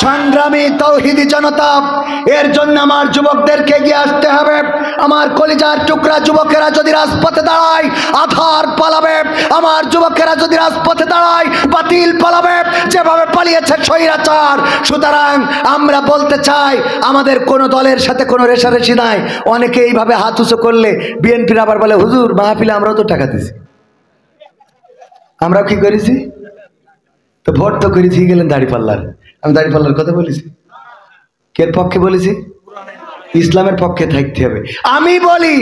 সংগ্রামী তৌহিদি জনতা, এর জন্য আমার যুবকদেরকে এগিয়ে আসতে হবে। আমার কলিজার টুকরা যুবকেরা যদি রাজপথে দাঁড়ায়, আধার পালাবে। আমার যুবকেরা যদি রাজপথে দাঁড়ায়, বাতিল পালাবে, যেভাবে পালিয়েছে স্বৈরাচার। সুতরাং আমরা বলতে চাই, আমাদের কোনো দলের সাথে কোনো রেষারেষি নাই। অনেকে এইভাবে হাত উঁচু করলে বিএনপির আবার বলে, হুজুর মাহফিলে আমরাও তো টাকা দিছি। আমরাও কি করেছি? তো ভোট তো করেছি, গেলেন দাড়িপাল্লার। আমি দাড়িপাল্লার কথা বলেছি? কে পক্ষে বলেছি? ইসলামের পক্ষে থাকতে হবে। আমি বলি,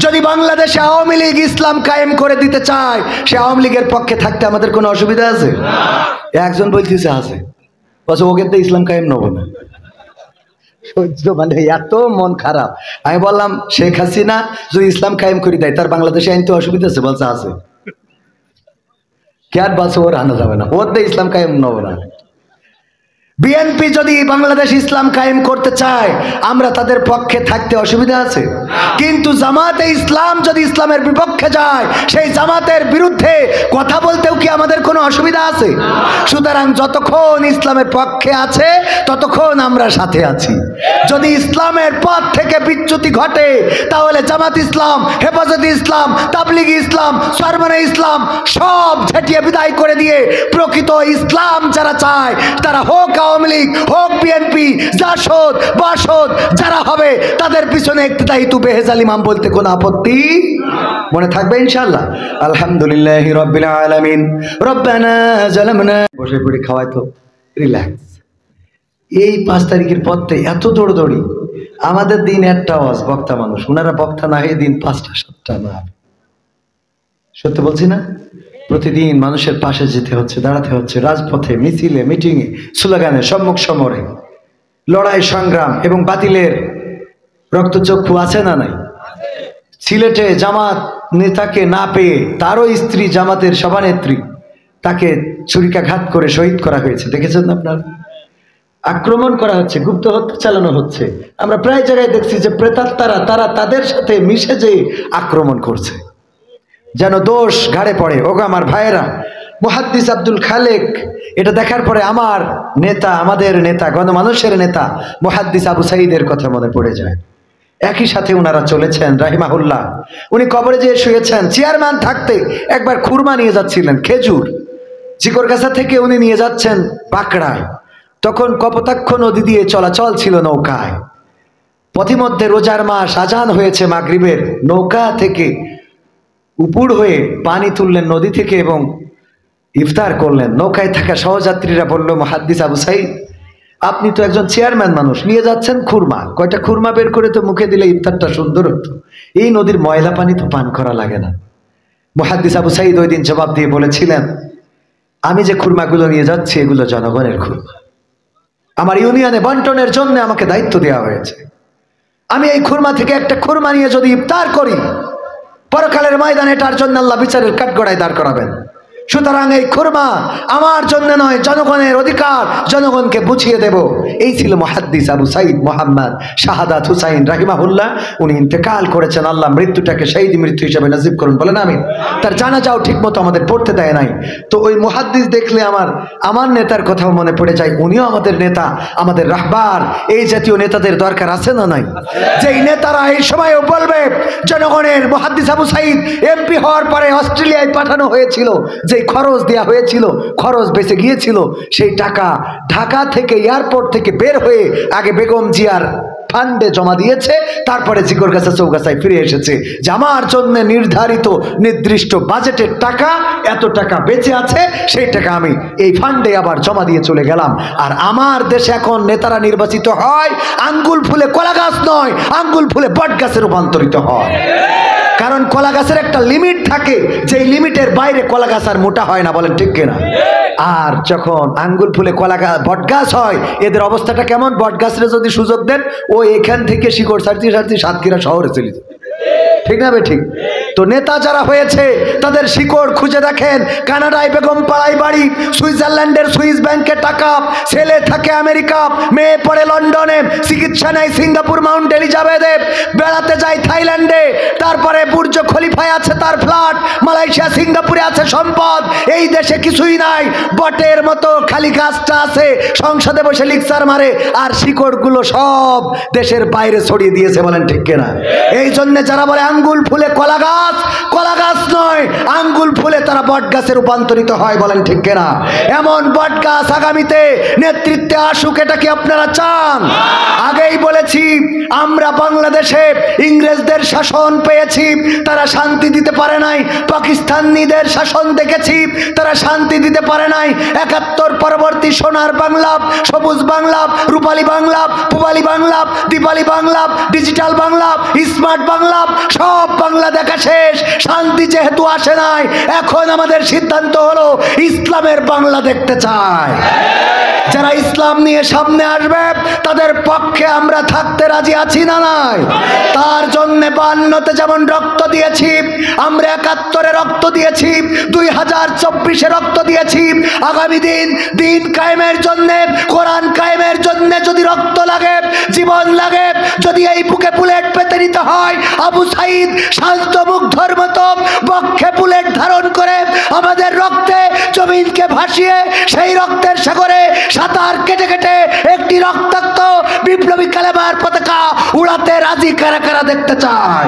যদি বাংলাদেশে আওয়ামী লীগ ইসলাম কায়েম করে দিতে চায়, সে আওয়ামী লীগের পক্ষে থাকতে আমাদের কোনো অসুবিধা আছে? একজন বলতেছে আছে, বলছে ওকে তো ইসলাম কায়েম নেব না। সহ্য মানে এত মন খারাপ। আমি বললাম, শেখ হাসিনা যদি ইসলাম কায়েম করে দেয়, তার বাংলাদেশে আইনতে অসুবিধা আছে? বলছে আছে। কে আর বলছে ওর আনা যাবে না, ওর তো ইসলাম কায়েম নেব না। বিএনপি যদি বাংলাদেশ ইসলাম কায়েম করতে চায়, আমরা তাদের পক্ষে থাকতে অসুবিধা আছে? কিন্তু জামাতে ইসলাম যদি ইসলামের বিপক্ষে যায়, সেই জামাতের বিরুদ্ধে কথা বলতেও কি আমাদের কোনো অসুবিধা আছে? সুতরাং যতক্ষণ ইসলামের পক্ষে আছে, ততক্ষণ আমরা সাথে আছি। যদি ইসলামের পথ থেকে বিচ্যুতি ঘটে, তাহলে জামাত ইসলাম, হেফাজতে ইসলাম, তাবলিগি ইসলাম, সরমনে ইসলাম সব ঝেঁটিয়ে বিদায় করে দিয়ে প্রকৃত ইসলাম যারা চায়, তারা হোক আওয়ামী লীগ, হোক বিএনপি, জাসদ বাসদ, যারা হবে তাদের পিছনে ইক্তেদায়িত বেহেজাল ইমাম বলতে কোনো আপত্তি মনে থাকবে ইনশাআল্লাহ। আলহামদুলিল্লাহি রাব্বিল আলামিন, রব্বানা জালামনা। বসে পড়ে খাওয়াই তো রিল্যাক্স। এই 5 তারিখের পর থেকে এত দৌড়দৌড়ি। আমাদের দিন একটা আওয়াজ, বক্তা মানুষ, ওনারা বক্তা না হয়ে দিন 5টা 7টা না। সত্যি বলছি না? প্রতিদিন মানুষের পাশে যেতে হচ্ছে, দাঁড়াতে হচ্ছে, রাজপথে, মিছিলে, মিটিংয়ে, স্লোগানে, সম্মুখ সমরে, লড়াই সংগ্রাম এবং বাতিলের রক্তচক্ষু আছে না নাই? সিলেটে জামাত নেতাকে না পেয়ে তারও স্ত্রী জামাতের সভানেত্রী, তাকে ছুরিকাঘাত করে শহীদ করা হয়েছে, দেখেছেন আপনারা? আক্রমণ করা হচ্ছে, গুপ্ত হত্যা চালানো হচ্ছে। আমরা প্রায় জায়গায় দেখছি যে প্রেতাত্মারা তারা তাদের সাথে মিশে যে আক্রমণ করছে, যেন দোষ ঘাড়ে পড়ে। ওগো আমার ভাইয়েরা, মুহাদ্দিস আব্দুল খালেক, এটা দেখার পরে আমার নেতা, আমাদের নেতা, গণমানুষের নেতা মুহাদ্দিস আবু সাঈদের কথা মনে পড়ে যায়। একই সাথে ওনারা চলেছেন রাহিমাহুল্লাহ। উনি কবরে যেয়ে শুয়েছেন, চেয়ারম্যান থাকতে একবার খুরমা নিয়ে যাচ্ছিলেন, খেজুর। জিকরগাছা থেকে উনি নিয়ে যাচ্ছেন বাঁকড়ায়। তখন কপোতাক্ষ নদী দিয়ে চলাচল ছিল নৌকায়। পথিমধ্যে রোজার মাস, আজান হয়েছে মাগরিবের, নৌকা থেকে উপুড় হয়ে পানি তুললেন নদী থেকে এবং ইফতার করলেন। নৌকায় থাকা সহযাত্রীরা বলল, মুহাদ্দিস আবু সাঈদ, আপনি তো একজন চেয়ারম্যান মানুষ, নিয়ে যাচ্ছেন খুরমা, কয়টা খুরমা বের করে তো মুখে দিলে ইফতারটা সুন্দর হতো। এই নদীর ময়লা পানি তো পান করা লাগে না। মুহাদ্দিস আবু সাঈদ ওই দিন জবাব দিয়ে বলেছিলেন, আমি যে খুরমাগুলো নিয়ে যাচ্ছি এগুলো জনগণের খুরমা, আমার ইউনিয়নে বন্টনের জন্য আমাকে দায়িত্ব দেওয়া হয়েছে। আমি এই খুরমা থেকে একটা খুরমা নিয়ে যদি ইফতার করি, পরকালের ময়দানে এটার জন্য আল্লাহ বিচারের কাঠগড়ায় দাঁড় করাবেন। সুতরাং এই খুরমা আমার জন্য নয়, জনগণের অধিকার, জনগণকে বুঝিয়ে দেব। এই ছিল মুহাদ্দিস আবু সাঈদ মোহাম্মদ শাহাদাত হুসাইন রাহিমাহুল্লাহ। উনি ইন্তেকাল করেছেন, আল্লাহ মৃত্যুটাকে শহীদ মৃত্যু হিসেবে নসিব করুন, বলেন আমিন। তার জানাজাও ঠিক মতো আমাদের পড়তে দেয় নাই। তো ওই মুহাদ্দিস দেখলে আমার নেতার কথাও মনে পড়ে যায়। উনিও আমাদের নেতা, আমাদের রাহবার। এই জাতীয় নেতাদের দরকার আছে না নাই? যেই নেতারা এই সময়ও বলবে, জনগণের মুহাদ্দিস আবু সাঈদ এমপি হওয়ার পরে অস্ট্রেলিয়ায় পাঠানো হয়েছিল, যে খরচ দেয়া হয়েছিল, খরচ বেঁচে গিয়েছিল, সেই টাকা ঢাকা থেকে এয়ারপোর্ট থেকে বের হয়ে আগে বেগম জিয়ার ফান্ডে জমা দিয়েছে, তারপরে জিকরগাছা চৌগাছায় ফিরে এসেছে যে আমার জন্য নির্ধারিত নির্দিষ্ট বাজেটের টাকা, এত টাকা বেঁচে আছে, সেই টাকা আমি এই ফান্ডে আবার জমা দিয়ে চলে গেলাম। আর আমার দেশে এখন নেতারা নির্বাচিত হয় আঙ্গুল ফুলে কলা গাছ নয়, আঙ্গুল ফুলে বট গাছে রূপান্তরিত হয়। কারণ কলা গাছের একটা লিমিট থাকে, যেই লিমিটের বাইরে কলা গাছ আর মোটা হয় না, বলেন ঠিক কিনা? আর যখন আঙ্গুল ফুলে কলা গাছ, বট গাছ হয়, এদের অবস্থাটা কেমন? বট গাছের যদি সুযোগ দেন, ও এখান থেকে শিকড় ছাড়তে ছাড়তে সাতক্ষীরা শহরে চলে যাবে, ঠিক না? ঠিক। তো নেতা যারা হয়েছে তাদের শিকড় খুঁজে দেখেন। কানাডায় বেগম পাড়ায় বাড়ি, সুইজারল্যান্ডের সুইস ব্যাংকে টাকা, ছেলে থাকে আমেরিকা, মেয়ে পড়ে লন্ডনে, চিকিৎসা নেয় সিঙ্গাপুর মাউন্ট এলিজাবেথে, বেড়াতে যায় থাইল্যান্ডে, তারপরে বুর্জ খলিফায় আছে তার ফ্ল্যাট, মালয়েশিয়া সিঙ্গাপুরে আছে সম্পদ। এই দেশে কিছুই নাই, বটের মতো খালি গাছটা আছে, সংসদে বসে লিকচার মারে, আর শিকড়গুলো সব দেশের বাইরে ছড়িয়ে দিয়েছে। বলেন ঠিক কিনা? এই জন্য যারা বলে আঙ্গুল ফুলে কলা গাছ, কলা গাছ নয়, আঙ্গুল ফুলে তারা বট গাছে রূপান্তরিত হয়। বলেন ঠিক কিনা? এমন বট গাছ আগামীতে নেতৃত্বে আসুক, এটা কি আপনারা চান? আগেই বলেছি, আমরা বাংলাদেশে ইংরেজদের শাসন পেয়েছি, তারা শান্তি দিতে পারে নাই। পাকিস্তানিদের শাসন দেখেছি, তারা শান্তি দিতে পারে নাই। ৭১ পরবর্তী সোনার বাংলা, সবুজ বাংলা, রূপালী বাংলা, পূবালী বাংলা, দীপালি বাংলা, ডিজিটাল বাংলা, স্মার্ট বাংলা, সব বাংলা দেখা শেষ। শান্তি যেহেতু আসে নাই, এখন আমাদের সিদ্ধান্ত হলো ইসলামের বাংলা দেখতে চাই। যারা ইসলাম নিয়ে সামনে আসবে তাদের পক্ষে আমরা থাকতে রাজি আছি না নাই? তার জন্য ৫২-তে যেমন রক্ত দিয়েছি, আমরা ৭১-এ রক্ত দিয়েছি, ২০২৪-এ রক্ত দিয়েছি। আগামী দিন কায়েমের জন্য, কোরআন কায়েমের জন্য যদি রক্ত লাগে, জীবন লাগে, যদি এই বুকে বুলেট পেতে নিতে হয়, আবু সাইদ শান্ত মুগ্ধর মতো বক্ষে বুলেট ধারণ করে আমাদের রক্তে জমিনকে ভাসিয়ে সেই রক্তের সাগরে সাঁতার কেটে কেটে একটি রক্তাক্ত বিপ্লবী কালেমার পতাকা উড়াতে রাজি কারা কারা দেখতে চায়?